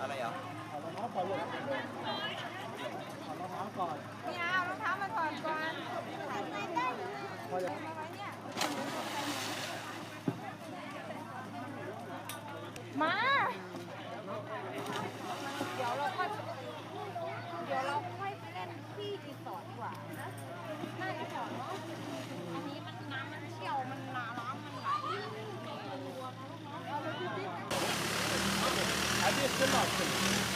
อะไรอ่ะเอารองเท้าก่อนลูกเอารองเท้าก่อน ไม่เอารองเท้ามาถอดก่อนพอจะมาไว้เนี่ยมา เดี๋ยวเราค่อยไปเล่นที่รีสอร์ทดีกว่านะน่าจะเหมาะเนาะอันนี้มันน้ำมันเชี่ยวมันน้ำมันไหลเอาไปดูดิ Hadi üstüne attım.